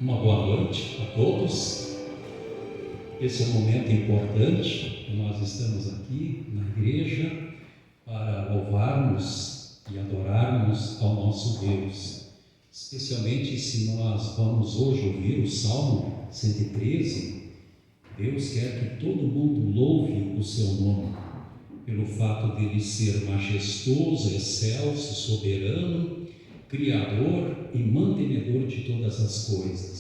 Uma boa noite a todos. Esse é um momento importante que nós estamos aqui na igreja para louvarmos e adorarmos ao nosso Deus. Especialmente se nós vamos hoje ouvir o Salmo 113, Deus quer que todo mundo louve o seu nome, pelo fato dele ser majestoso, excelso, soberano, criador e mantenedor de todas as coisas.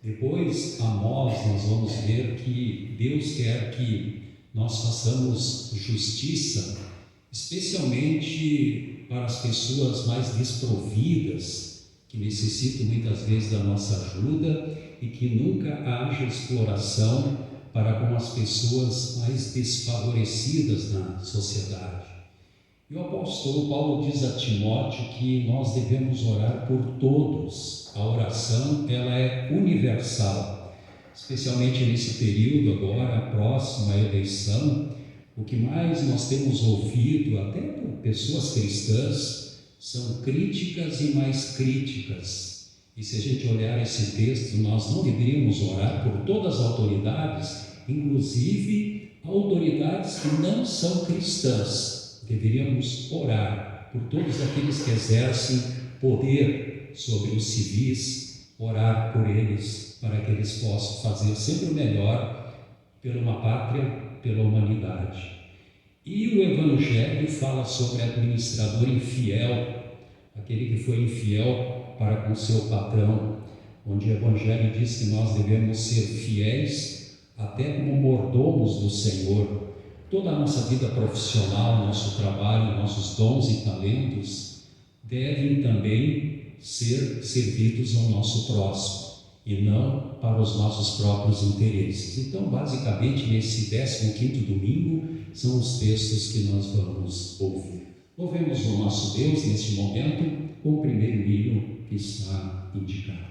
Depois, nós vamos ver que Deus quer que nós façamos justiça, especialmente para as pessoas mais desprovidas, que necessitam muitas vezes da nossa ajuda e que nunca haja exploração para com as pessoas mais desfavorecidas na sociedade. E o apóstolo Paulo diz a Timóteo que nós devemos orar por todos. A oração, ela é universal, especialmente nesse período agora, próximo à eleição. O que mais nós temos ouvido, até por pessoas cristãs, são críticas e mais críticas. E se a gente olhar esse texto, nós não deveríamos orar por todas as autoridades, inclusive autoridades que não são cristãs. Deveríamos orar por todos aqueles que exercem poder sobre os civis, orar por eles, para que eles possam fazer sempre o melhor pela uma pátria, pela humanidade. E o Evangelho fala sobre administrador infiel, aquele que foi infiel para com seu patrão, onde o Evangelho diz que nós devemos ser fiéis até como mordomos do Senhor. Toda a nossa vida profissional, nosso trabalho, nossos dons e talentos devem também ser servidos ao nosso próximo e não para os nossos próprios interesses. Então, basicamente, nesse 15º domingo, são os textos que nós vamos ouvir. Louvemos o nosso Deus neste momento com o primeiro hino que está indicado.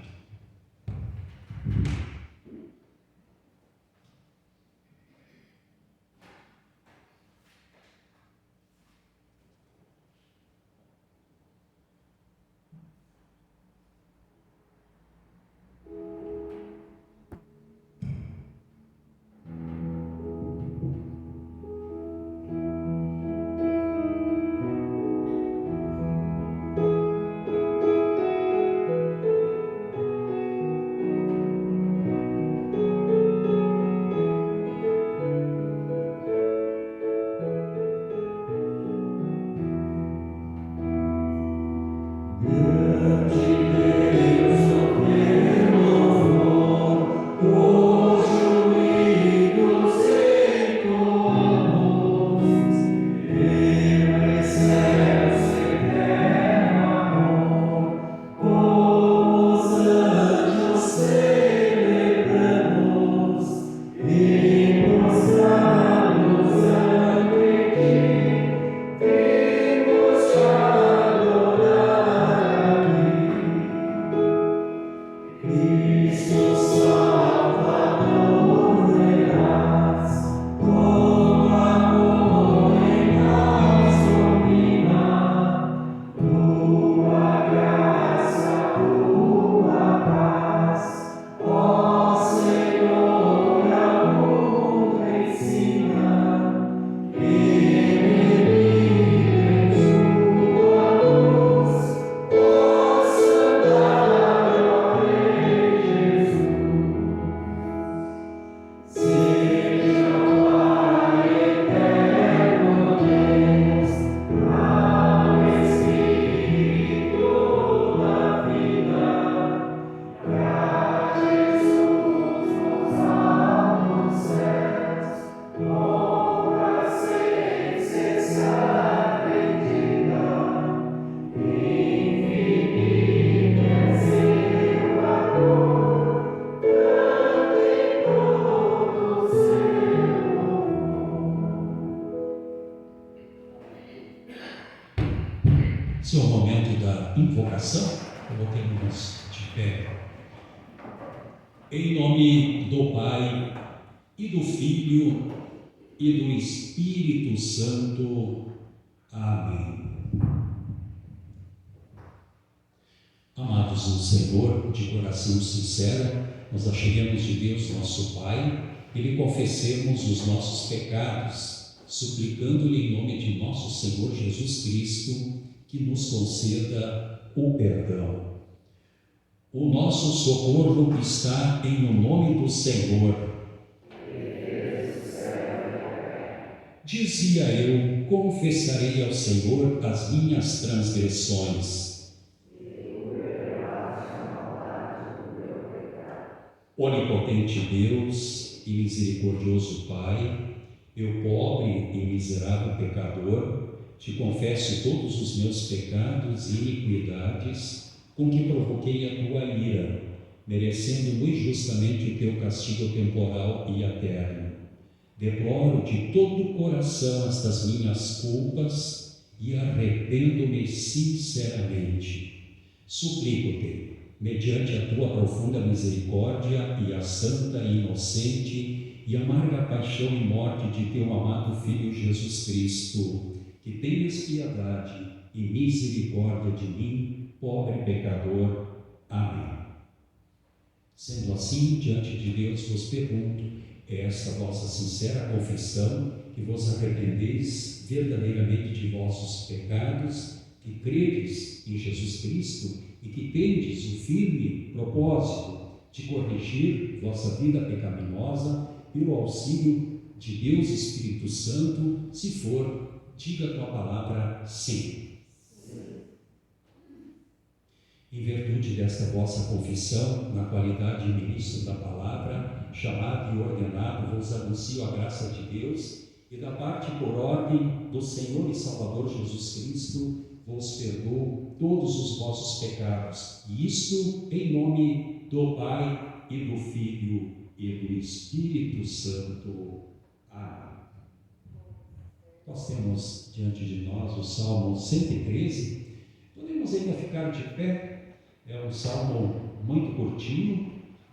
Esse é o momento da invocação. Coloquemos de pé. Em nome do Pai, e do Filho, e do Espírito Santo. Amém. Amados no Senhor, de coração sincero, nós acheguemos de Deus, nosso Pai, e lhe confessemos os nossos pecados, suplicando-lhe em nome de nosso Senhor Jesus Cristo, que nos conceda o perdão. O nosso socorro está em o nome do Senhor. Dizia eu, confessarei ao Senhor as minhas transgressões. Onipotente Deus e misericordioso Pai, eu pobre e miserável pecador, te confesso todos os meus pecados e iniquidades com que provoquei a tua ira, merecendo muito justamente o teu castigo temporal e eterno. Deploro de todo o coração estas minhas culpas e arrependo-me sinceramente. Suplico-te, mediante a tua profunda misericórdia e a santa e inocente e amarga paixão e morte de teu amado Filho Jesus Cristo, que tenhas piedade e misericórdia de mim, pobre pecador. Amém. Sendo assim, diante de Deus vos pergunto, é esta vossa sincera confissão que vos arrependeis verdadeiramente de vossos pecados, que credes em Jesus Cristo e que tendes o firme propósito de corrigir vossa vida pecaminosa pelo auxílio de Deus Espírito Santo? Se for, diga a tua palavra sim. Em virtude desta vossa confissão, na qualidade de ministro da palavra, chamado e ordenado, vos anuncio a graça de Deus e da parte por ordem do Senhor e Salvador Jesus Cristo, vos perdoo todos os vossos pecados, e isto em nome do Pai e do Filho e do Espírito Santo. Amém. Nós temos diante de nós o Salmo 113, podemos ainda ficar de pé, é um salmo muito curtinho,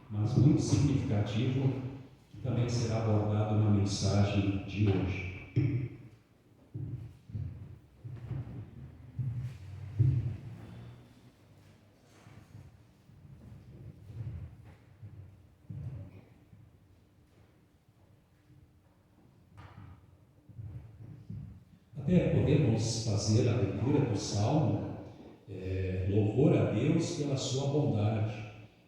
mas muito significativo, que também será abordado na mensagem de hoje. Até podemos fazer a leitura do Salmo, louvor a Deus pela sua bondade.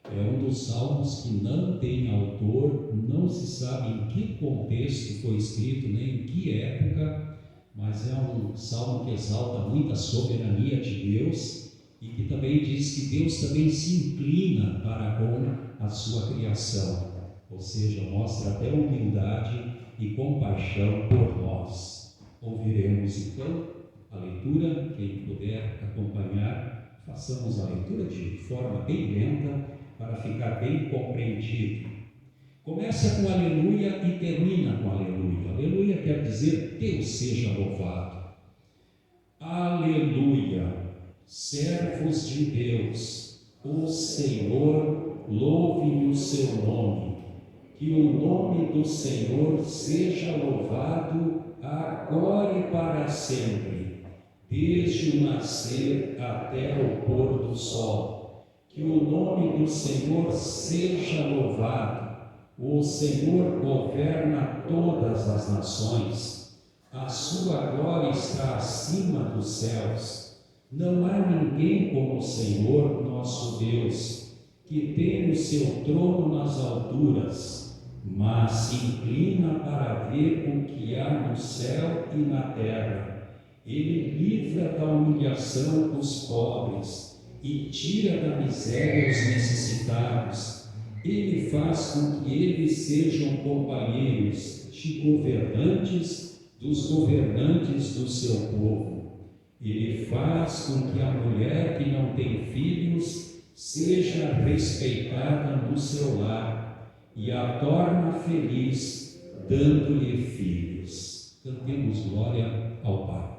É um dos salmos que não tem autor, não se sabe em que contexto foi escrito, nem em que época, mas é um salmo que exalta muito a soberania de Deus e que também diz que Deus também se inclina para com a sua criação, ou seja, mostra até humildade e compaixão por nós. Ouviremos então a leitura, quem puder acompanhar, façamos a leitura de forma bem lenta para ficar bem compreendido. Começa com aleluia e termina com aleluia. Aleluia quer dizer Deus seja louvado. Aleluia, servos de Deus, o Senhor louve o seu nome. Que o nome do Senhor seja louvado agora e para sempre, desde o nascer até o pôr do sol. Que o nome do Senhor seja louvado. O Senhor governa todas as nações. A sua glória está acima dos céus. Não há ninguém como o Senhor, nosso Deus, que tem o seu trono nas alturas, mas se inclina para ver o que há no céu e na terra. Ele livra da humilhação os pobres e tira da miséria os necessitados. Ele faz com que eles sejam companheiros de governantes dos governantes do seu povo. Ele faz com que a mulher que não tem filhos seja respeitada no seu lar e a torna feliz, dando-lhe filhos. Cantemos glória ao Pai.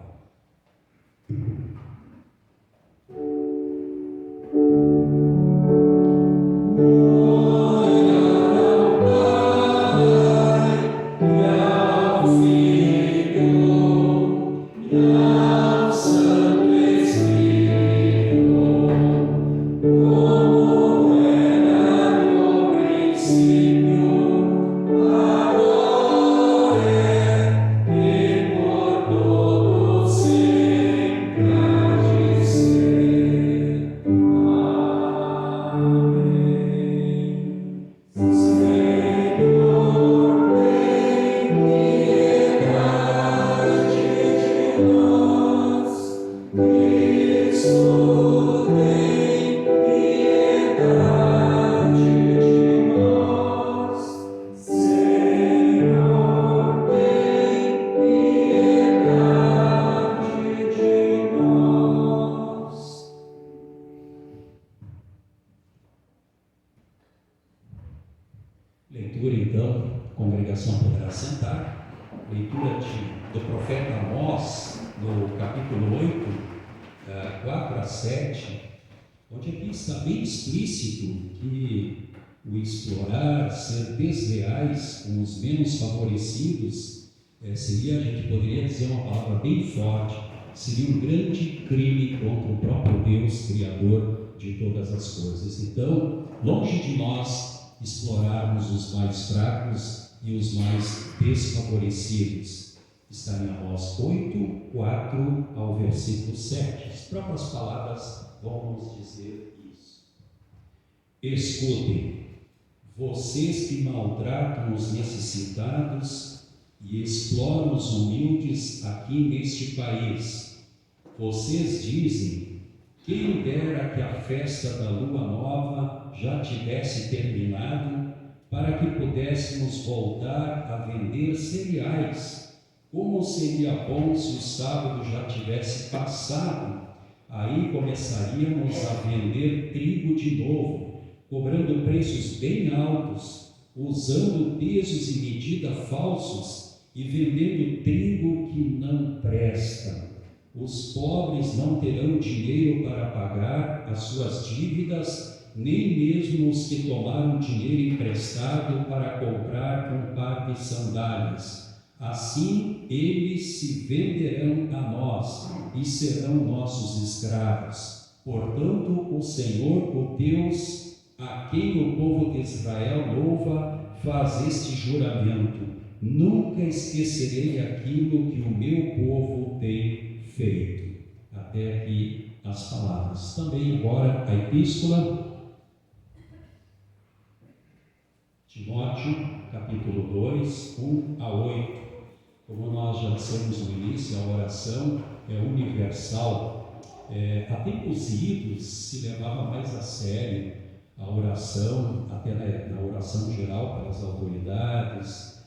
leitura do profeta Amós, no capítulo 8, 4 a 7, onde aqui está bem explícito que o explorar, ser desleais com os menos favorecidos, seria, a gente poderia dizer uma palavra bem forte, seria um grande crime contra o próprio Deus, Criador de todas as coisas. Então, longe de nós explorarmos os mais fracos e os mais desfavorecidos. Está em Amós 8, 4 ao versículo 7. As próprias palavras vão nos dizer isso. Escutem, vocês que maltratam os necessitados e exploram os humildes aqui neste país. Vocês dizem: quem dera que a festa da lua nova já tivesse terminado, para que pudéssemos voltar a vender cereais. Como seria bom se o sábado já tivesse passado? Aí começaríamos a vender trigo de novo, cobrando preços bem altos, usando pesos e medida falsos e vendendo trigo que não presta. Os pobres não terão dinheiro para pagar as suas dívidas, nem mesmo os que tomaram dinheiro emprestado para comprar um par de sandálias. Assim, eles se venderão a nós e serão nossos escravos. Portanto, o Senhor, o Deus, a quem o povo de Israel louva, faz este juramento: nunca esquecerei aquilo que o meu povo tem feito. Até aqui as palavras. Também agora a epístola, Timóteo, capítulo 2, 1 a 8. Como nós já dissemos no início, a oração é universal. Há tempos idos se levava mais a sério a oração, até na oração geral, pelas autoridades,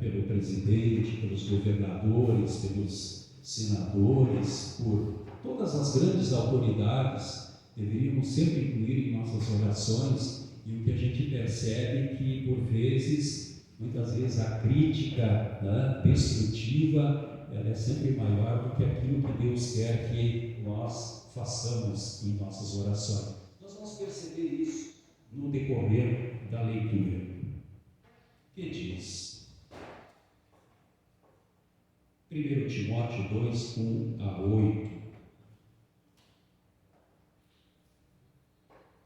pelo presidente, pelos governadores, pelos senadores, por todas as grandes autoridades. Deveríamos sempre incluir em nossas orações, e o que a gente percebe é que, por vezes, muitas vezes a crítica, destrutiva, ela é sempre maior do que aquilo que Deus quer que nós façamos em nossas orações. Nós vamos perceber isso no decorrer da leitura. Que diz? 1 Timóteo 2, 1 a 8.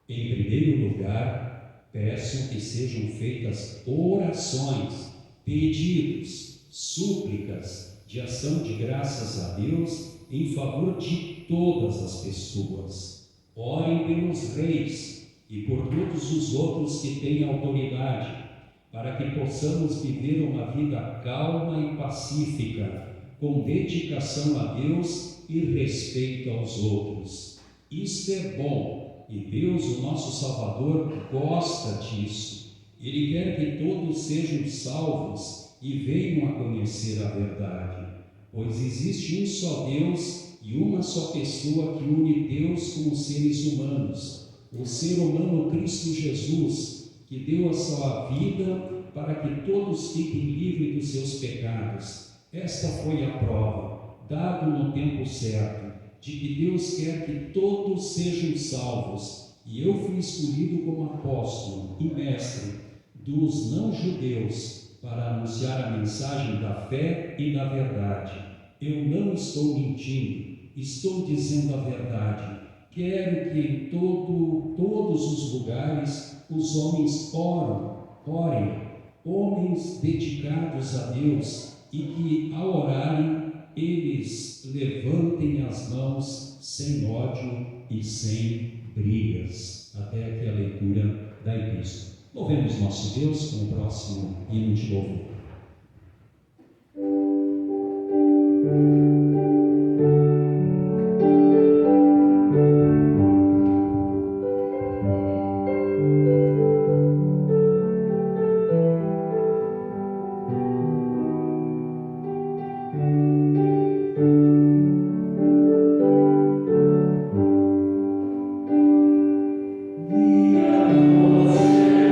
Em primeiro lugar, peço que sejam feitas orações, pedidos, súplicas, de ação de graças a Deus em favor de todas as pessoas. Orem pelos reis e por todos os outros que têm autoridade, para que possamos viver uma vida calma e pacífica, com dedicação a Deus e respeito aos outros. Isto é bom, e Deus, o nosso Salvador, gosta disso. Ele quer que todos sejam salvos e venham a conhecer a verdade, pois existe um só Deus e uma só pessoa que une Deus com os seres humanos, o ser humano Cristo Jesus, que deu a sua vida para que todos fiquem livres dos seus pecados. Esta foi a prova, dado no tempo certo, de que Deus quer que todos sejam salvos, e eu fui escolhido como apóstolo e mestre dos não-judeus para anunciar a mensagem da fé e da verdade. Eu não estou mentindo, estou dizendo a verdade. Quero que em todos os lugares os homens orem, homens dedicados a Deus, e que ao orarem eles levantem as mãos sem ódio e sem brigas. Até aqui a leitura da epístola. Louvemos nosso Deus com o próximo hino de louvor.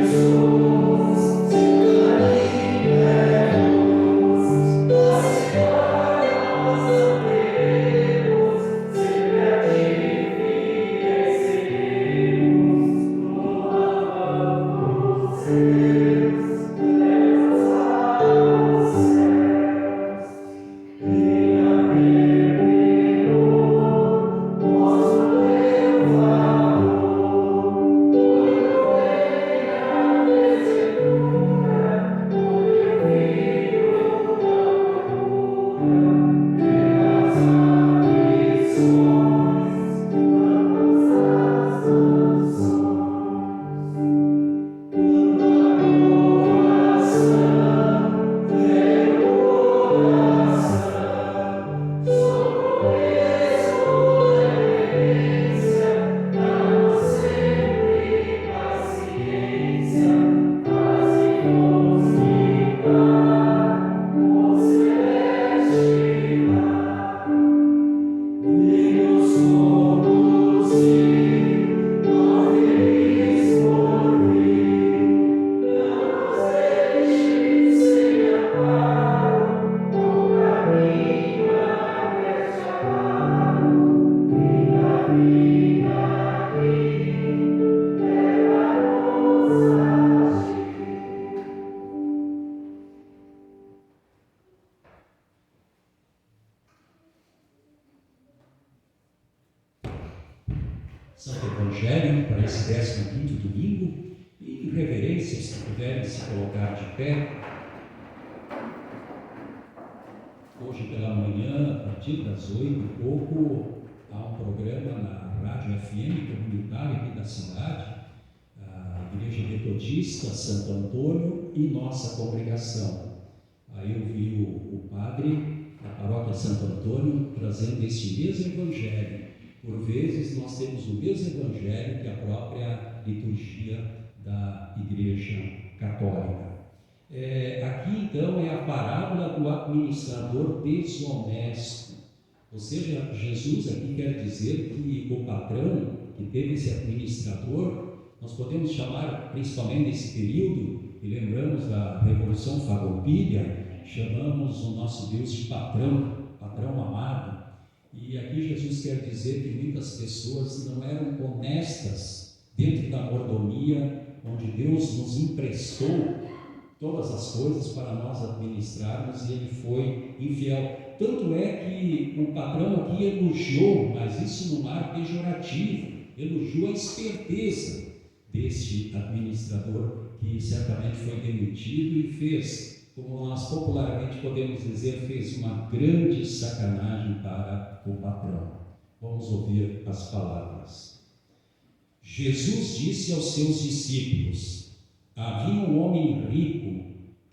Jesus, Santo Evangelho para esse 15º domingo, e em reverência, se puderem se colocar de pé. Hoje pela manhã, a partir das 8h, há um programa na Rádio FM comunitária aqui da cidade, a Igreja Metodista Santo Antônio e nossa congregação. Aí eu vi o padre da Paróquia Santo Antônio trazendo este mesmo Evangelho. Por vezes nós temos o mesmo Evangelho que a própria liturgia da Igreja Católica. Aqui então é a parábola do administrador desonesto. Ou seja, Jesus aqui quer dizer que o patrão que teve esse administrador, nós podemos chamar, principalmente nesse período, e lembramos da Revolução Farroupilha, chamamos o nosso Deus de patrão amado. E aqui Jesus quer dizer que muitas pessoas não eram honestas dentro da mordomia, onde Deus nos emprestou todas as coisas para nós administrarmos, e ele foi infiel. Tanto é que o patrão aqui elogiou, mas isso num ar pejorativo, elogiou a esperteza deste administrador, que certamente foi demitido e fez, como nós popularmente podemos dizer, fez uma grande sacanagem para o patrão. Vamos ouvir as palavras. Jesus disse aos seus discípulos: havia um homem rico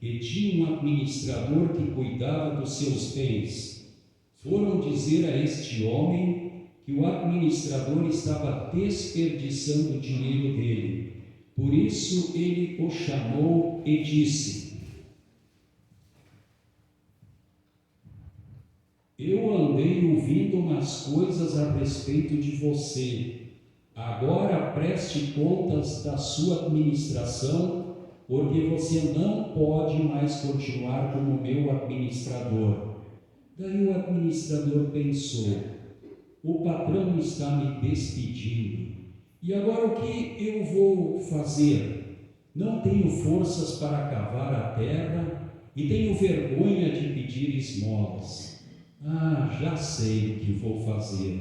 que tinha um administrador que cuidava dos seus bens. Foram dizer a este homem que o administrador estava desperdiçando o dinheiro dele. Por isso ele o chamou e disse: eu andei ouvindo umas coisas a respeito de você. Agora preste contas da sua administração, porque você não pode mais continuar como meu administrador. Daí o administrador pensou: o patrão está me despedindo, e agora o que eu vou fazer? Não tenho forças para cavar a terra e tenho vergonha de pedir esmolas. Já sei o que vou fazer.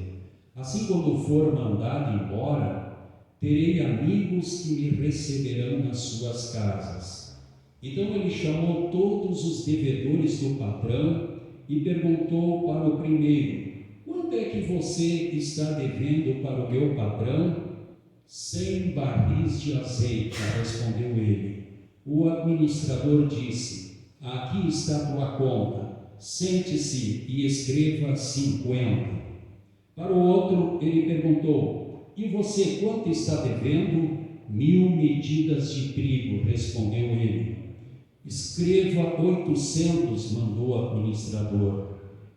Assim, quando for mandado embora, terei amigos que me receberão nas suas casas. Então ele chamou todos os devedores do patrão e perguntou para o primeiro: quanto é que você está devendo para o meu patrão? 100 barris de azeite, respondeu ele. O administrador disse: aqui está a tua conta. Sente-se e escreva 50. Para o outro ele perguntou: e você quanto está devendo? 1000 medidas de trigo, respondeu ele. Escreva 800, mandou o administrador.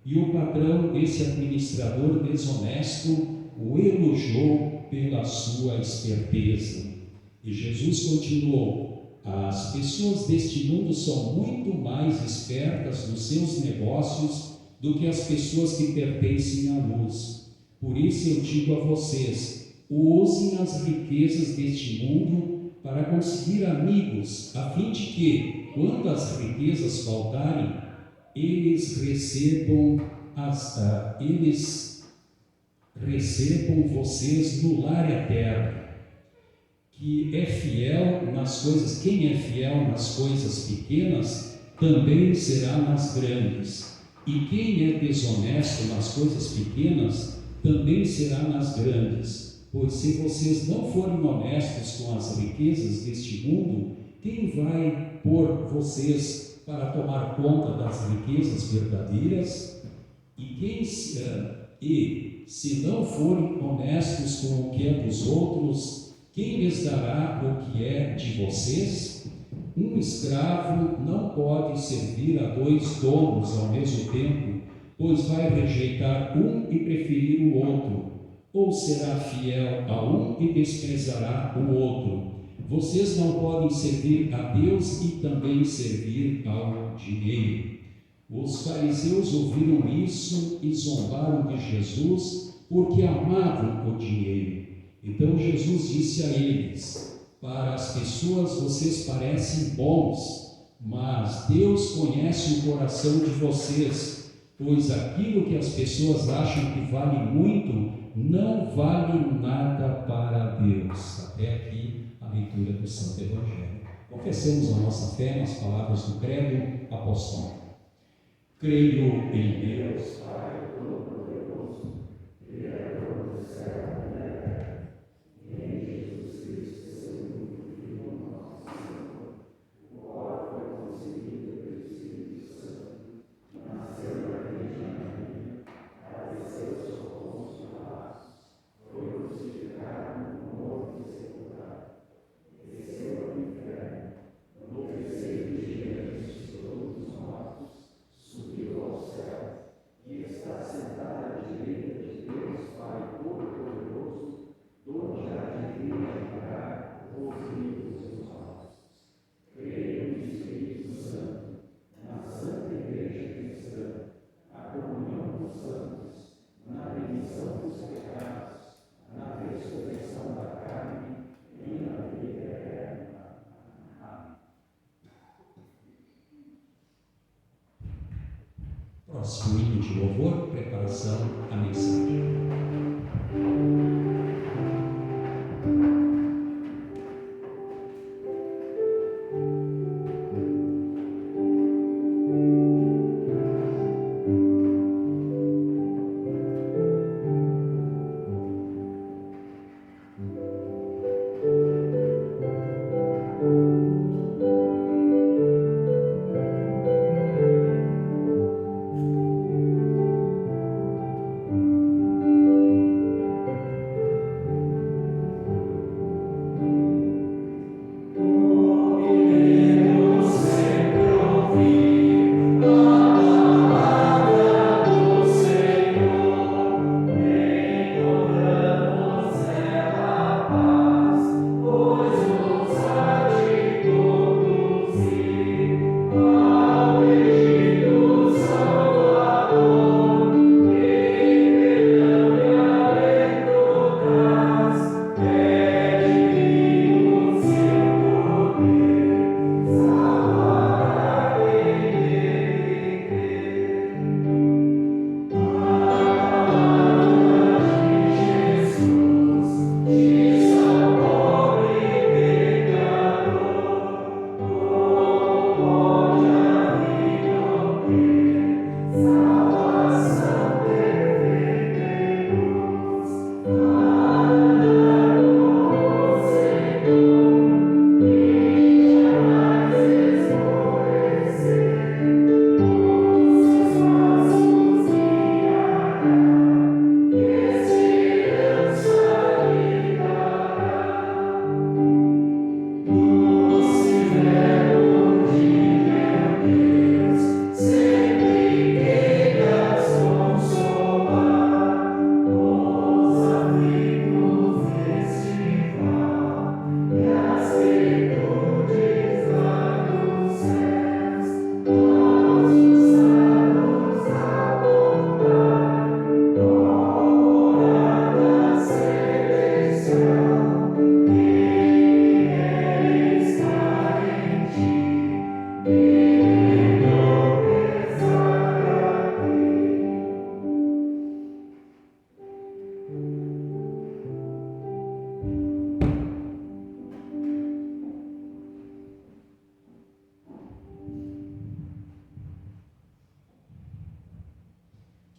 E o patrão desse administrador desonesto o elogiou pela sua esperteza. E Jesus continuou: as pessoas deste mundo são muito mais espertas nos seus negócios do que as pessoas que pertencem à luz. Por isso eu digo a vocês: usem as riquezas deste mundo para conseguir amigos, a fim de que, quando as riquezas faltarem, eles recebam vocês no lar eterno. Que é fiel nas coisas, quem é fiel nas coisas pequenas, também será nas grandes. E quem é desonesto nas coisas pequenas, também será nas grandes. Pois se vocês não forem honestos com as riquezas deste mundo, quem vai pôr vocês para tomar conta das riquezas verdadeiras? E se não forem honestos com o que é dos outros, quem lhes dará o que é de vocês? Um escravo não pode servir a 2 donos ao mesmo tempo, pois vai rejeitar um e preferir o outro, ou será fiel a um e desprezará o outro. Vocês não podem servir a Deus e também servir ao dinheiro. Os fariseus ouviram isso e zombaram de Jesus, porque amavam o dinheiro. Então Jesus disse a eles: para as pessoas vocês parecem bons, mas Deus conhece o coração de vocês, pois aquilo que as pessoas acham que vale muito, não vale nada para Deus. Até aqui a leitura do Santo Evangelho. Confessemos a nossa fé nas palavras do Credo Apostólico. Creio em Deus, Pai Todo-Poderoso, Criador do céu e da terra, e em Jesus Cristo, seu único Filho, nosso Senhor, o qual foi concebido pelo Espírito Santo, nasceu da Virgem Maria, padeceu sob Pôncio Pilatos, foi crucificado, morto e sepultado, desceu ao inferno, no terceiro dia ressuscitou dos mortos, subiu ao céu e está sentado à direita de Deus Pai Todo-Poderoso, donde há de vir a julgar os vivos e os mortos. Creio no Espírito Santo, na Santa Igreja Cristã, a comunhão dos santos, na remissão dos pecados, na ressurreição da carne e na vida eterna. Amém. Próximo hino de louvor, preparação à mensagem.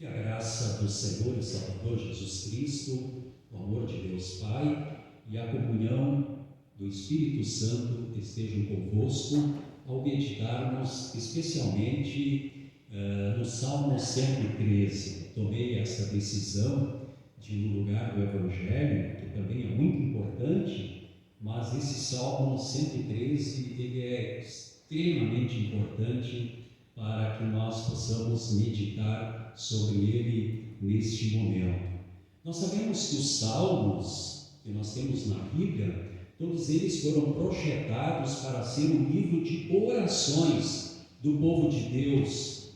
Que a graça do Senhor e Salvador Jesus Cristo, o amor de Deus Pai e a comunhão do Espírito Santo estejam convosco ao meditarmos especialmente no Salmo 113. Tomei essa decisão de, no lugar do Evangelho, que também é muito importante, mas esse Salmo 113 ele é extremamente importante para que nós possamos meditar sobre ele neste momento. Nós sabemos que os salmos que nós temos na Bíblia, todos eles foram projetados para ser um livro de orações do povo de Deus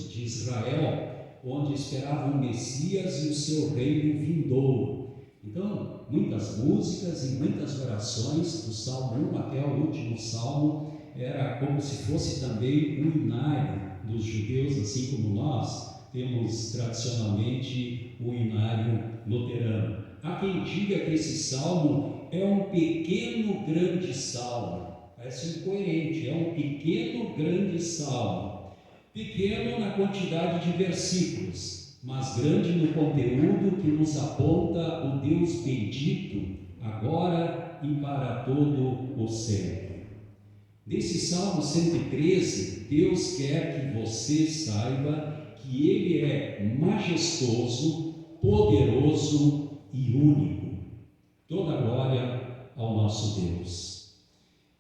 de Israel, onde esperavam o Messias e o seu reino vindouro. Então, muitas músicas e muitas orações, do Salmo 1 até o último Salmo, era como se fosse também um inário, dos judeus, assim como nós, temos tradicionalmente o inário luterano. Há quem diga que esse salmo é um pequeno grande salmo. Parece incoerente, é um pequeno grande salmo. Pequeno na quantidade de versículos, mas grande no conteúdo que nos aponta o Deus bendito, agora e para todo o sempre. Nesse Salmo 113, Deus quer que você saiba que Ele é majestoso, poderoso e único. Toda glória ao nosso Deus.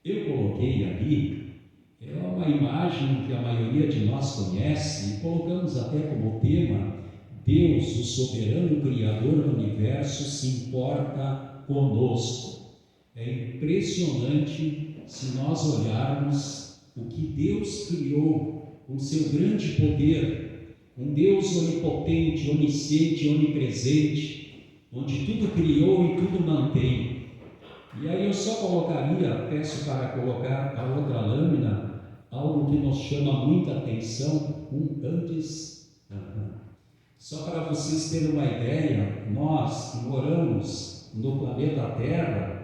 Eu coloquei ali, é uma imagem que a maioria de nós conhece, e colocamos até como tema: Deus, o soberano Criador do universo, se importa conosco. É impressionante se nós olharmos o que Deus criou com seu grande poder, um Deus onipotente, onisciente, onipresente, onde tudo criou e tudo mantém. E aí eu só colocaria, peço para colocar a outra lâmina, algo que nos chama muita atenção, antes. Só para vocês terem uma ideia, nós que moramos no planeta Terra,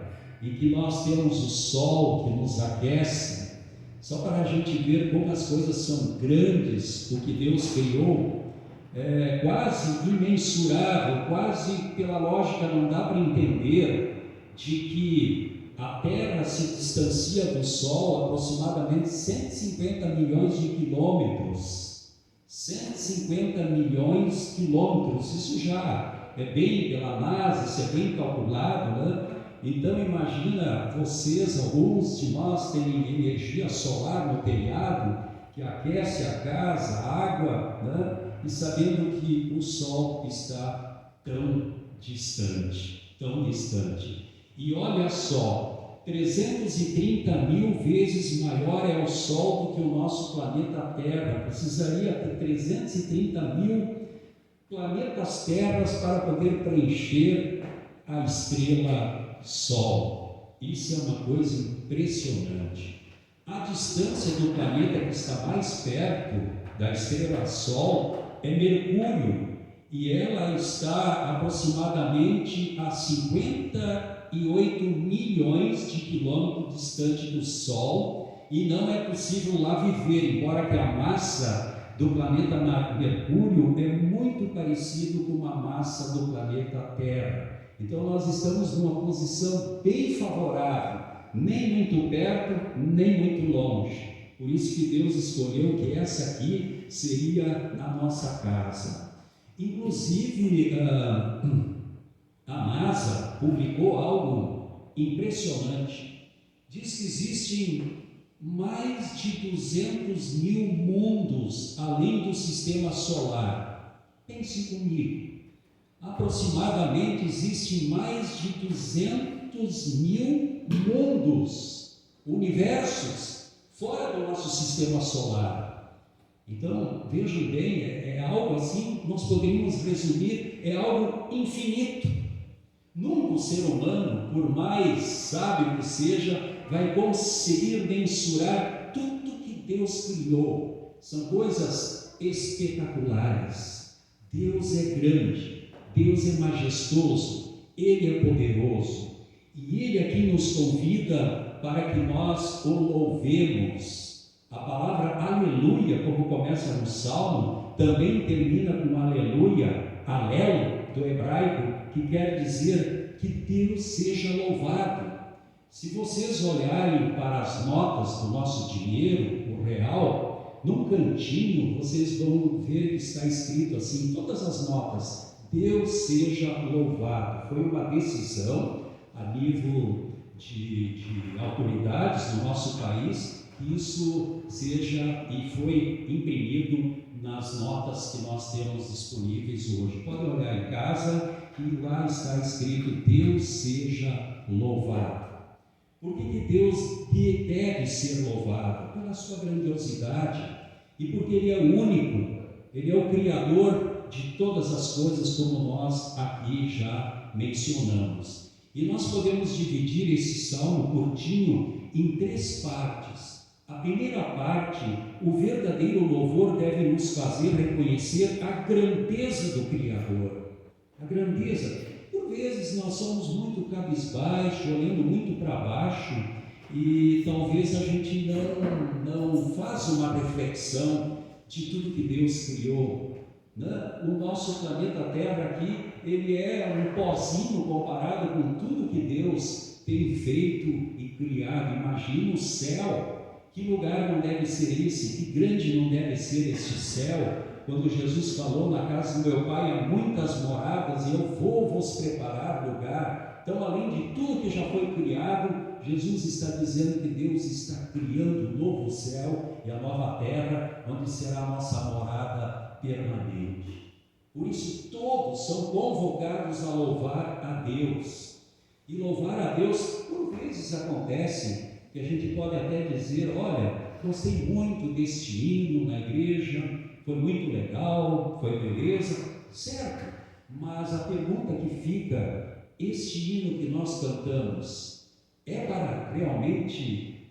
e que nós temos o Sol que nos aquece, só para a gente ver como as coisas são grandes, o que Deus criou, é quase imensurável, quase pela lógica não dá para entender, de que a Terra se distancia do Sol aproximadamente 150 milhões de quilômetros. 150 milhões de quilômetros, isso já é bem pela NASA, isso é bem calculado, né? Então imagina vocês, alguns de nós têm energia solar no telhado, que aquece a casa, a água, né? E sabendo que o Sol está tão distante. E olha só, 330 mil vezes maior é o Sol do que o nosso planeta Terra. Precisaria ter 330 mil planetas Terras para poder preencher a estrela Sol. Isso é uma coisa impressionante. A distância do planeta que está mais perto da estrela Sol é Mercúrio, e ela está aproximadamente a 58 milhões de quilômetros distante do Sol, e não é possível lá viver, embora que a massa do planeta Mercúrio é muito parecido com a massa do planeta Terra. Então nós estamos numa posição bem favorável, nem muito perto, nem muito longe. Por isso que Deus escolheu que essa aqui seria na nossa casa. Inclusive, a NASA publicou algo impressionante. Diz que existem mais de 200 mil mundos além do sistema solar. Pense comigo. Aproximadamente existem mais de 200 mil mundos, universos, fora do nosso sistema solar. Então, vejam bem, é algo assim, nós poderíamos resumir, é algo infinito. Nunca o ser humano, por mais sábio que seja, vai conseguir mensurar tudo que Deus criou. São coisas espetaculares. Deus é grande. Deus é majestoso, Ele é poderoso, e Ele aqui nos convida para que nós o louvemos. A palavra aleluia, como começa no Salmo, também termina com aleluia, alel, do hebraico, que quer dizer que Deus seja louvado. Se vocês olharem para as notas do nosso dinheiro, o real, num cantinho vocês vão ver que está escrito assim, todas as notas: Deus seja louvado. Foi uma decisão a nível de autoridades do nosso país que isso seja e foi imprimido nas notas que nós temos disponíveis hoje. Podem olhar em casa e lá está escrito: Deus seja louvado. Por que Deus deve ser louvado? Pela sua grandiosidade e porque Ele é o único, Ele é o Criador de todas as coisas, como nós aqui já mencionamos. E nós podemos dividir esse salmo curtinho em 3 partes. A primeira parte, o verdadeiro louvor deve nos fazer reconhecer a grandeza do Criador. A grandeza. Por vezes nós somos muito cabisbaixo, olhando muito para baixo, e talvez a gente não faz uma reflexão de tudo que Deus criou, né? O nosso planeta Terra aqui, ele é um pozinho comparado com tudo que Deus tem feito e criado. Imagina o céu. Que lugar não deve ser esse? Que grande não deve ser este céu? Quando Jesus falou, na casa do meu Pai há muitas moradas e eu vou vos preparar lugar. Então, além de tudo que já foi criado, Jesus está dizendo que Deus está criando um novo céu e a nova terra, onde será a nossa morada permanente. Por isso, todos são convocados a louvar a Deus. E louvar a Deus, por vezes acontece que a gente pode até dizer: olha, gostei muito deste hino na igreja, foi muito legal, foi beleza, certo? Mas a pergunta que fica: este hino que nós cantamos é para realmente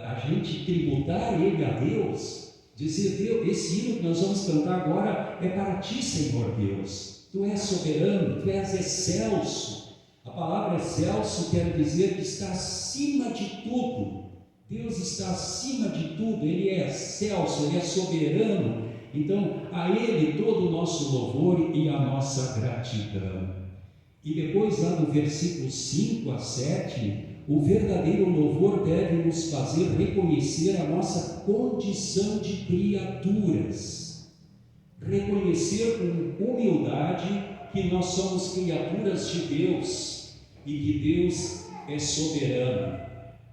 a gente tributar ele a Deus? Dizer: Deus, esse hino que nós vamos cantar agora é para ti, Senhor Deus, tu és soberano, tu és excelso. A palavra excelso quer dizer que está acima de tudo. Deus está acima de tudo, Ele é excelso, Ele é soberano. Então, a Ele todo o nosso louvor e a nossa gratidão. E depois, lá no versículo 5 a 7, o verdadeiro louvor deve nos fazer reconhecer a nossa condição de criaturas. Reconhecer com humildade que nós somos criaturas de Deus e que Deus é soberano.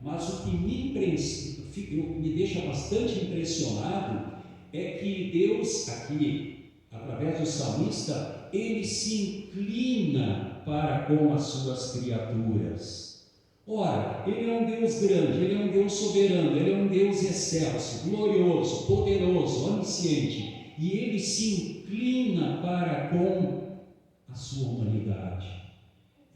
Mas o que me deixa bastante impressionado é que Deus, aqui, através do salmista, ele se inclina para com as suas criaturas. Ora, Ele é um Deus grande, Ele é um Deus soberano, Ele é um Deus excelso, glorioso, poderoso, onisciente, e Ele se inclina para com a sua humanidade.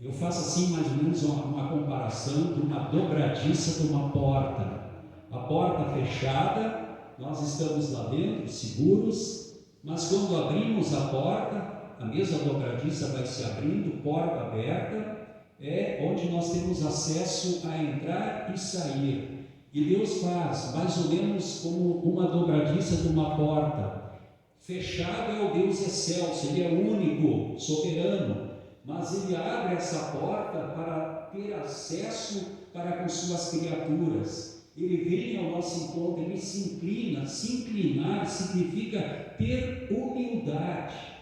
Eu faço assim mais ou menos uma comparação de uma dobradiça de uma porta. A porta fechada, nós estamos lá dentro, seguros, mas quando abrimos a porta, a mesma dobradiça vai se abrindo, porta aberta, é onde nós temos acesso a entrar e sair. E Deus faz mais ou menos como uma dobradiça de uma porta. Fechado é o Deus excelso, Ele é único, soberano, mas Ele abre essa porta para ter acesso para com suas criaturas. Ele vem ao nosso encontro, Ele se inclina. Se inclinar significa ter humildade.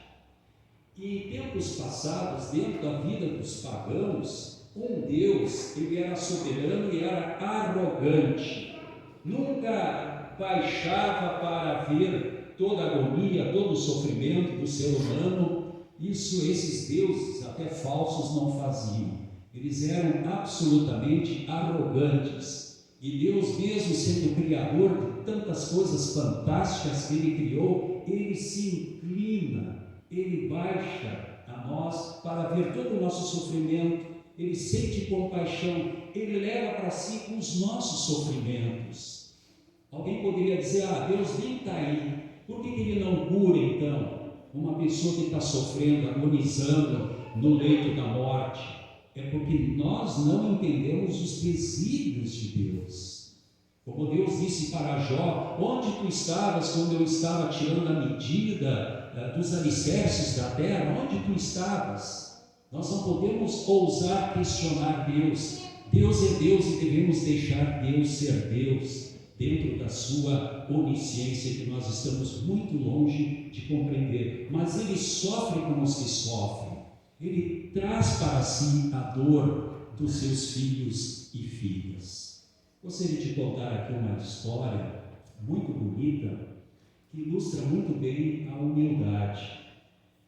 E em tempos passados, dentro da vida dos pagãos, um Deus, Ele era soberano e era arrogante. Nunca baixava para ver toda a agonia, todo o sofrimento do ser humano. Esses deuses, até falsos, não faziam. Eles eram absolutamente arrogantes. E Deus, mesmo sendo o Criador de tantas coisas fantásticas que Ele criou, Ele se inclina, Ele baixa a nós para ver todo o nosso sofrimento. Ele sente compaixão, Ele leva para si os nossos sofrimentos. Alguém poderia dizer: Deus nem está aí, por que Ele não cura então uma pessoa que está sofrendo, agonizando no leito da morte? É porque nós não entendemos os desígnios de Deus. Como Deus disse para Jó: onde tu estavas quando eu estava tirando a medida dos alicerces da terra? Onde tu estavas? Nós não podemos ousar questionar Deus. Deus é Deus e devemos deixar Deus ser Deus, dentro da sua onisciência, que nós estamos muito longe de compreender. Mas Ele sofre como os que sofrem. Ele traz para si a dor dos seus filhos e filhas. Gostaria de contar aqui uma história muito bonita, que ilustra muito bem a humildade.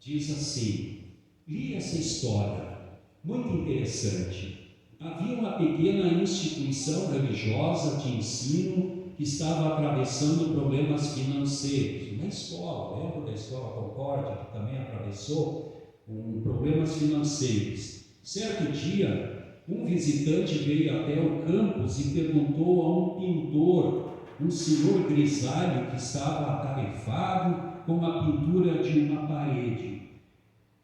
Diz assim, li essa história, muito interessante. Havia uma pequena instituição religiosa de ensino que estava atravessando problemas financeiros. Uma escola, lembra da Escola Concórdia, que também atravessou problemas financeiros. Certo dia, um visitante veio até o campus e perguntou a um pintor um senhor grisalho que estava atarefado com a pintura de uma parede.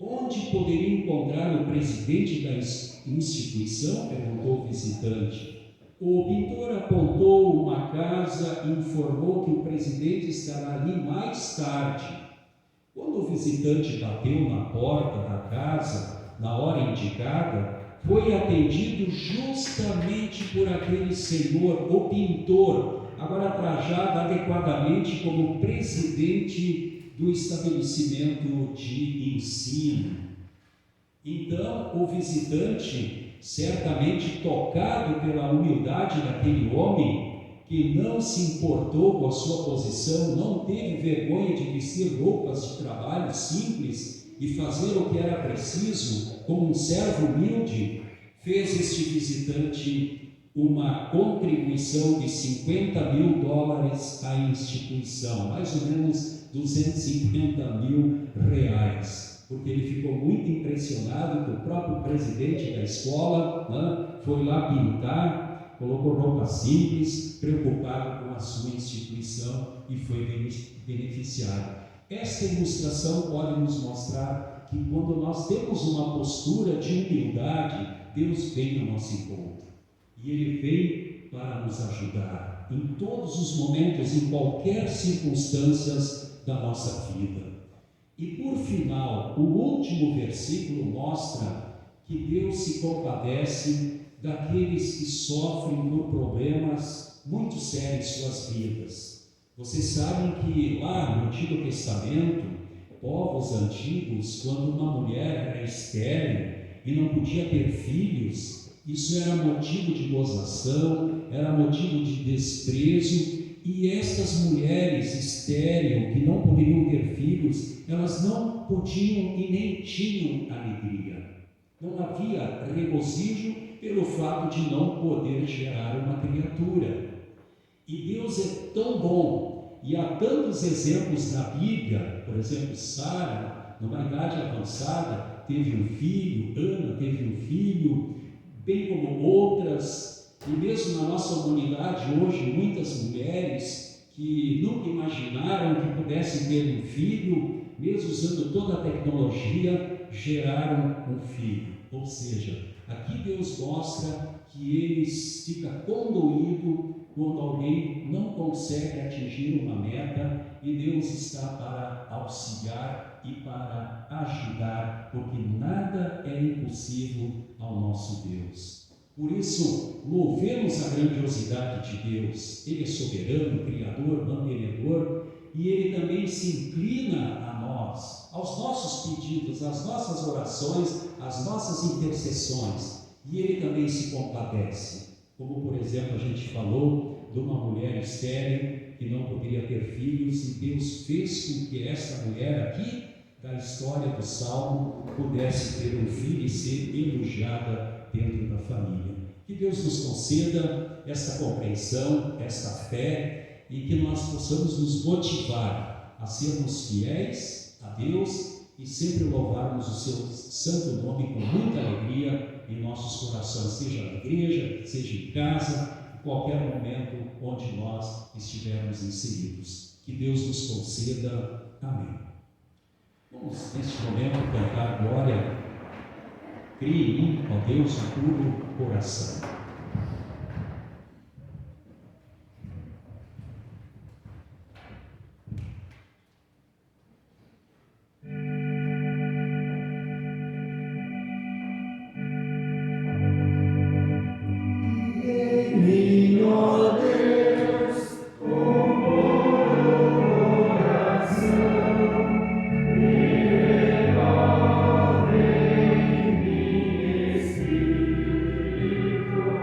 Onde poderia encontrar o presidente da instituição? Perguntou o visitante. O pintor apontou uma casa e informou que o presidente estará ali mais tarde. Quando o visitante bateu na porta da casa, na hora indicada, foi atendido justamente por aquele senhor, o pintor, agora trajado adequadamente como presidente do estabelecimento de ensino. Então, o visitante, certamente tocado pela humildade daquele homem, que não se importou com a sua posição, não teve vergonha de vestir roupas de trabalho simples e fazer o que era preciso, como um servo humilde, fez este visitante uma contribuição de $50.000 à instituição, mais ou menos R$250.000, porque ele ficou muito impressionado que o próprio presidente da escola, né, foi lá pintar, colocou roupa simples, preocupado com a sua instituição e foi beneficiado. Esta ilustração pode nos mostrar que quando nós temos uma postura de humildade, Deus vem ao nosso encontro. E Ele vem para nos ajudar em todos os momentos, em qualquer circunstância da nossa vida. E por final, o último versículo mostra que Deus se compadece daqueles que sofrem por problemas muito sérios em suas vidas. Vocês sabem que lá no Antigo Testamento, povos antigos, quando uma mulher era estéril e não podia ter filhos, isso era motivo de gozação, era motivo de desprezo, e estas mulheres estéreis que não poderiam ter filhos, elas não podiam e nem tinham alegria. Não havia regozijo pelo fato de não poder gerar uma criatura. E Deus é tão bom, e há tantos exemplos na Bíblia, por exemplo, Sara, numa idade avançada, teve um filho, Ana teve um filho, bem como outras, e mesmo na nossa humanidade hoje, muitas mulheres que nunca imaginaram que pudessem ter um filho, mesmo usando toda a tecnologia, geraram um filho. Ou seja, aqui Deus mostra que Ele fica condoído quando alguém não consegue atingir uma meta, e Deus está para auxiliar e para ajudar, porque nada é impossível ao nosso Deus. Por isso, louvemos a grandiosidade de Deus. Ele é soberano, criador, mantenedor, e Ele também se inclina a nós, aos nossos pedidos, às nossas orações, às nossas intercessões, e Ele também se compadece. Como, por exemplo, a gente falou de uma mulher estéril que não poderia ter filhos, e Deus fez com que esta mulher aqui, da história do Salmo, pudesse ter um filho e ser elogiada dentro da família. Que Deus nos conceda esta compreensão, esta fé, e que nós possamos nos motivar a sermos fiéis a Deus e sempre louvarmos o seu santo nome com muita alegria em nossos corações, seja na igreja, seja em casa, em qualquer momento onde nós estivermos inseridos. Que Deus nos conceda. Amém. Vamos, neste momento, cantar glória. Crie em mim, ó Deus, o puro coração. Espírito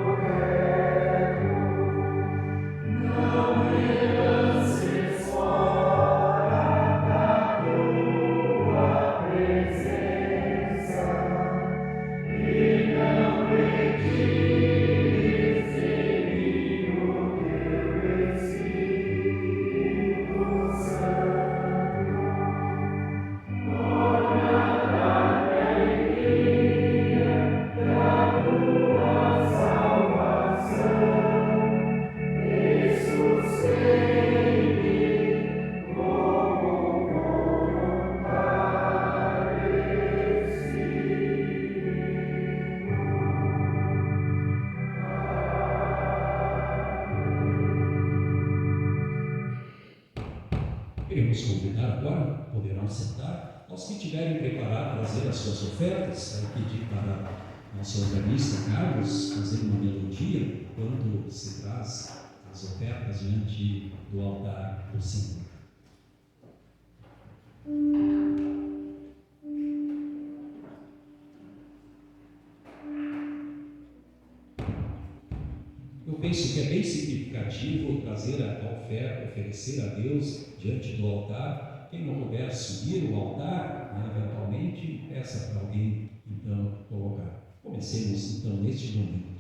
poderão sentar. Aos que tiverem preparado trazer as suas ofertas, aí pedir para nosso organista Carlos fazer uma melodia quando se traz as ofertas diante do altar do Senhor. Eu penso que é bem significativo trazer a oferta, oferecer a Deus diante do altar. Quem não puder subir o altar, eventualmente, peça para alguém, então, colocar. Comecemos, então, neste momento.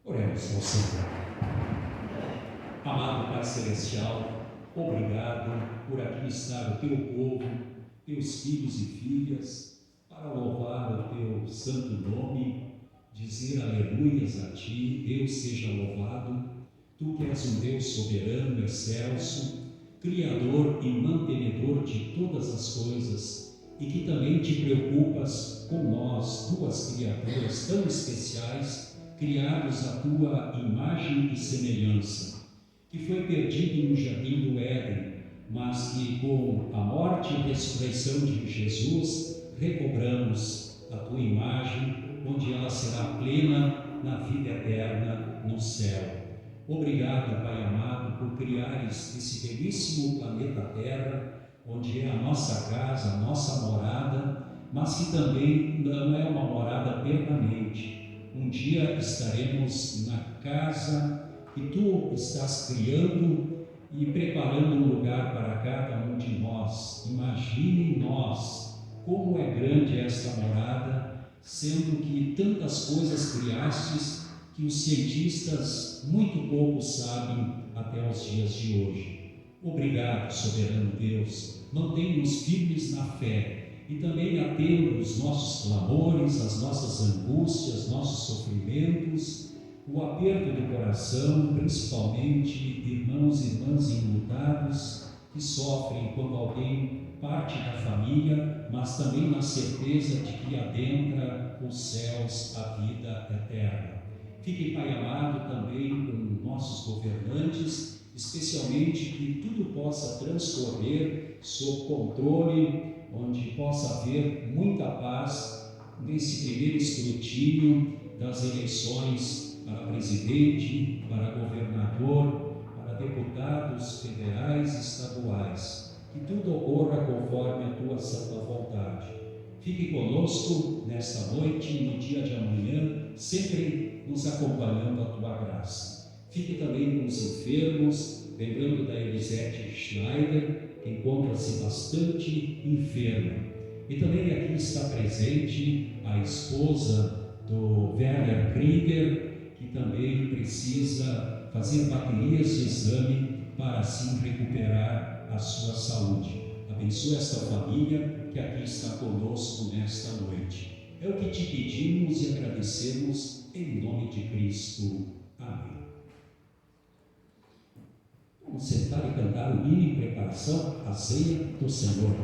Oremos ao Senhor. Amado Pai Celestial, obrigado por aqui estar o teu povo, teus filhos e filhas, para louvar o teu santo nome, dizer aleluias a ti. Deus seja louvado, tu que és um Deus soberano, excelso, criador e mantenedor de todas as coisas, e que também te preocupas com nós, tuas criaturas tão especiais, criados à tua imagem e semelhança, que foi perdido no jardim do Éden, mas que com a morte e ressurreição de Jesus recobramos a tua imagem, onde ela será plena na vida eterna no céu. Obrigado, Pai amado, por criares esse belíssimo planeta Terra, onde é a nossa casa, a nossa morada, mas que também não é uma morada permanente. Um dia estaremos na casa que tu estás criando e preparando um lugar para cada um de nós. Imagine nós como é grande esta morada, sendo que tantas coisas criastes que os cientistas muito pouco sabem até os dias de hoje. Obrigado, soberano Deus, mantenha-nos firmes na fé e também atenda os nossos clamores, as nossas angústias, nossos sofrimentos, o aperto do coração, principalmente irmãos e irmãs enlutados que sofrem quando alguém parte da família, mas também na certeza de que adentra os céus a vida eterna. Fique, Pai amado, também com nossos governantes, especialmente que tudo possa transcorrer sob controle, onde possa haver muita paz nesse primeiro escrutínio das eleições para presidente, para governador, para deputados federais e estaduais. Que tudo ocorra conforme a tua santa vontade. Fique conosco nesta noite e no dia de amanhã, sempre nos acompanhando a tua graça. Fique também com os enfermos, lembrando da Elisete Schneider, que encontra-se bastante enferma. E também aqui está presente a esposa do Werner Krieger, que também precisa fazer baterias de exame para assim recuperar a sua saúde. Abençoa esta família que aqui está conosco nesta noite. É o que te pedimos e agradecemos em nome de Cristo. Amém. Vamos sentar e cantar o hino em preparação à ceia do Senhor.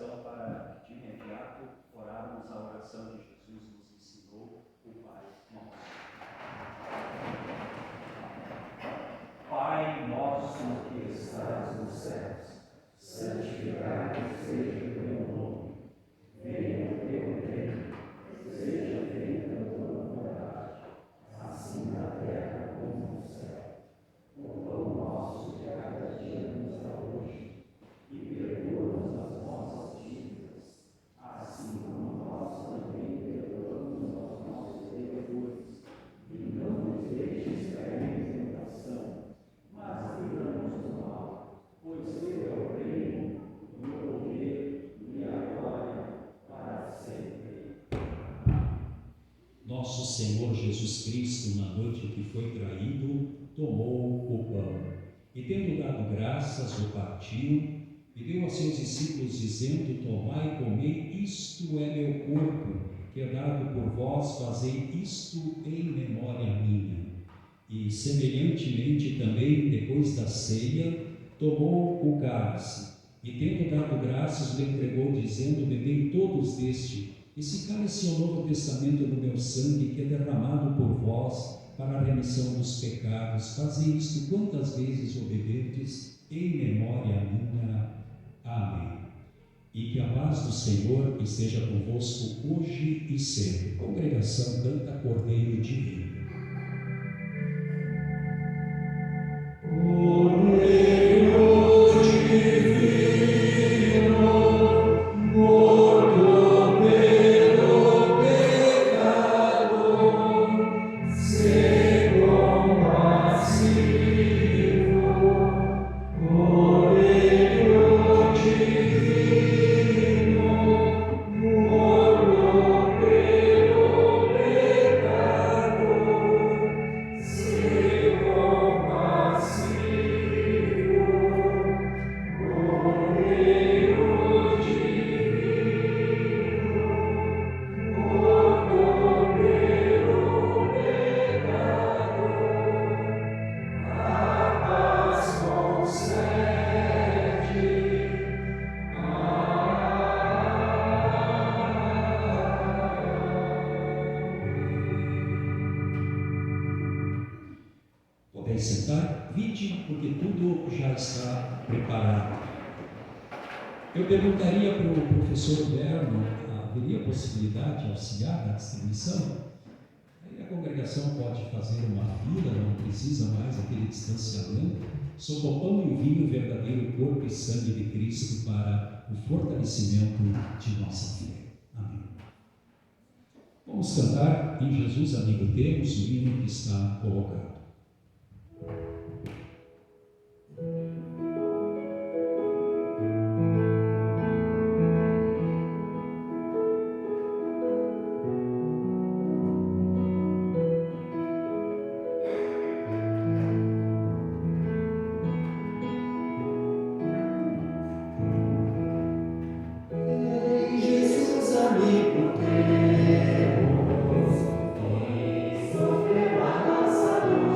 oração para que de imediato orarmos a oração que Jesus nos ensinou, o Pai Nosso. Pai nosso que estás nos céus, santificado seja o teu nome. Venha o teu reino, seja feita a tua vontade, assim na terra como no céu. O pão nosso de cada dia nos dá hoje, e perdoa-nos as nossas dívidas, assim como nós também perdoamos aos nossos devedores. E não nos deixes cair em tentação, mas livra-nos do mal, pois teu é o reino, e o poder, e a glória, para sempre. Nosso Senhor Jesus Cristo, na noite que foi traído, tomou o pão e, tendo dado graças, o partiu e deu aos seus discípulos, dizendo: tomai e comei, isto é meu corpo, que é dado por vós, fazei isto em memória minha. E, semelhantemente também, depois da ceia, tomou o cálice e, tendo dado graças, lhe entregou, dizendo: bebei todos deste, esse cálice é o Novo Testamento do meu sangue, que é derramado por vós para a remissão dos pecados. Fazei isto quantas vezes o beberdes, em memória minha. Amém. E que a paz do Senhor esteja convosco hoje e sempre. Congregação canta Cordeiro Divino. Sentar, vinde, porque tudo já está preparado. Eu perguntaria para o professor Berno, haveria possibilidade de auxiliar na distribuição? Aí a congregação pode fazer uma fila, não precisa mais aquele distanciamento. Sob o pão e o vinho, o verdadeiro corpo e sangue de Cristo para o fortalecimento de nossa fé. Amém. Vamos cantar Em Jesus Amigo Temos, o hino que está colocado. Amigo teu, sofreu a nossa dor.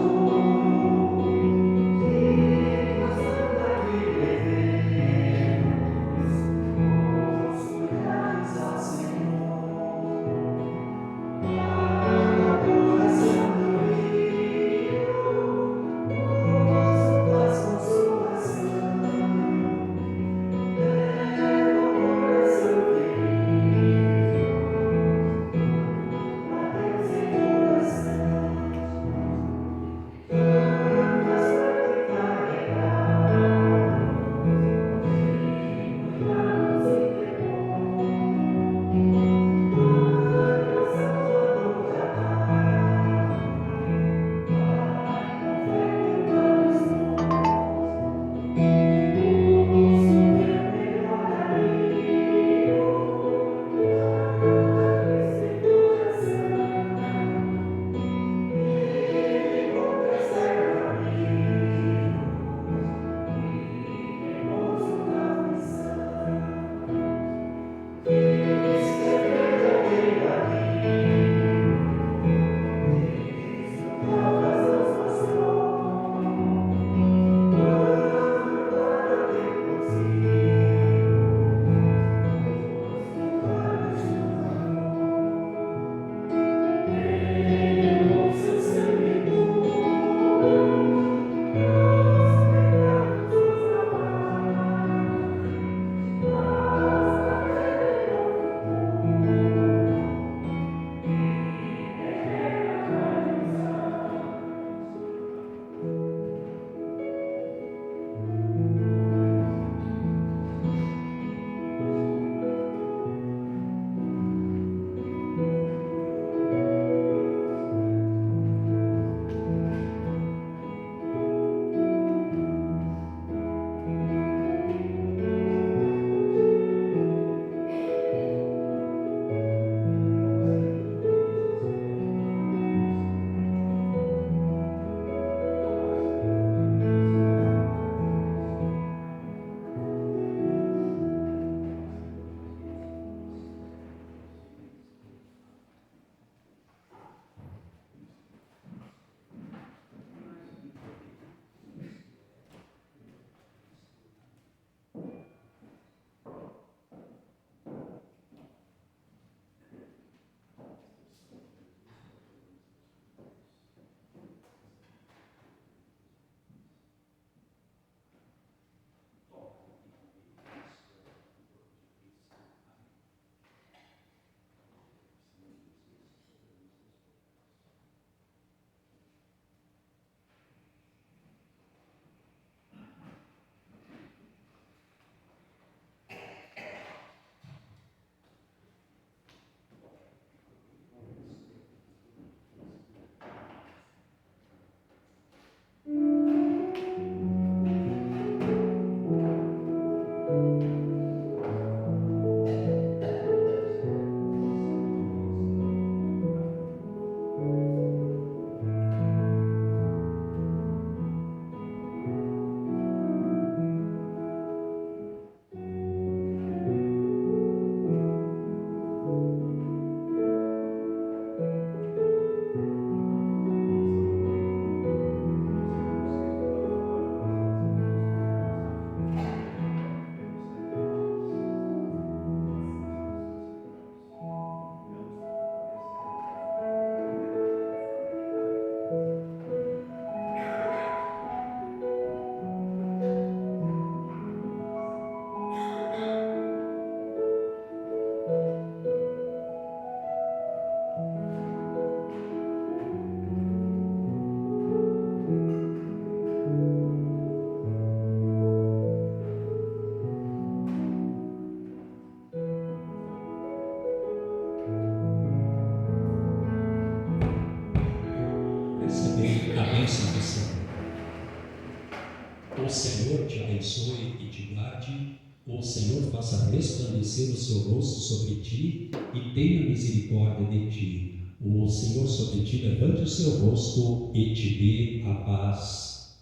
Senhor te abençoe e te guarde. O Senhor faça resplandecer o seu rosto sobre ti e tenha misericórdia de ti. O Senhor sobre ti levante o seu rosto e te dê a paz.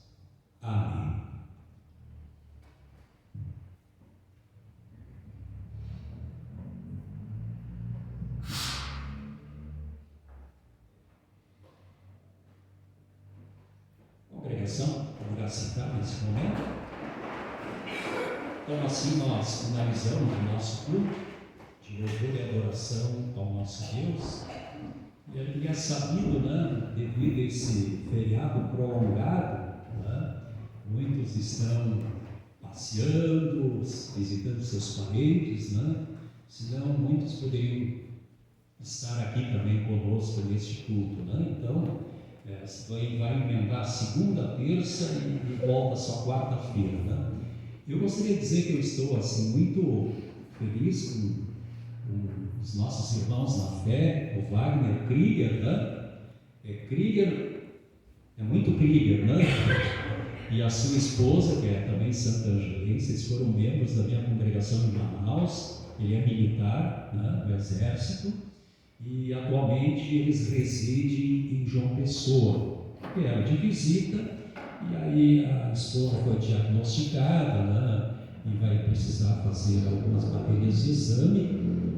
Amém. Congregação, vamos citar nesse momento. Então, assim nós finalizamos o nosso culto de louvor e adoração ao nosso Deus. E é sabido, né, devido a esse feriado prolongado, né, muitos estão passeando, visitando seus parentes, né, senão muitos poderiam estar aqui também conosco neste culto, né? Então, vai emendar segunda, terça e volta só quarta-feira, né? Eu gostaria de dizer que eu estou assim muito feliz com os nossos irmãos na fé, o Wagner Krieger, né? Krieger é muito Krieger, né? E a sua esposa, que é também Santa Angelense, eles foram membros da minha congregação em Manaus. Ele é militar, né, do Exército, e atualmente eles residem em João Pessoa. Vieram de visita. E aí a esposa foi diagnosticada, né, e vai precisar fazer algumas baterias de exame,